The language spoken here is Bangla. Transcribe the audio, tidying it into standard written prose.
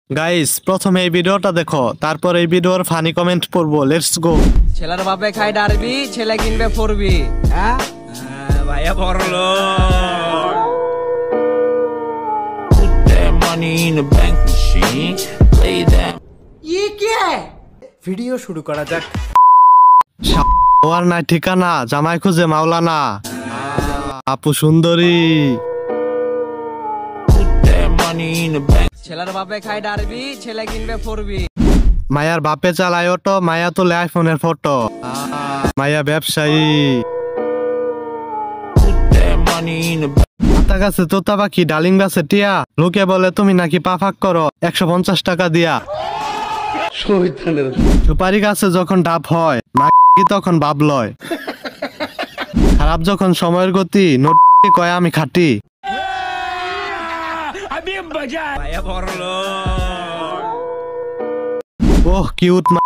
গাইস প্রথমে এই ভিডিওটা দেখো, তারপর এই ভিডিওর ফানি কমেন্ট পড়বো। Let's go. ছেলের বাপে খায় ডারবি, ছেলে কিনবে ফোরবি। হ্যাঁ ভাইয়া বড়লো। ভিডিও শুরু করা যাক। ওর নাই ঠিকানা, জামাই খুঁজে মাওলানা। আপু সুন্দরী। ছেলের বাপে খায় ডারবি, ছেলে কিনবে ফোরবি। মায়ার বাপে চালায় অটো, মায়া তোলে আইফোনের ফটো। মায়া ব্যবসায়ী। পাতা গাছে তোতা পাখি, ডালিম গাছে টিয়া। লোকে বলে তুমি নাকি পাফাক করো 150 টাকা দিয়া। সুপারি গাছে যখন ডাব হয়, নাকি তখন বাপ লয়। খারাপ যখন সময়ের গতি, নোট কয় আমি খাটি। ভাইয়া বড়লো। ওহ কিউট মা।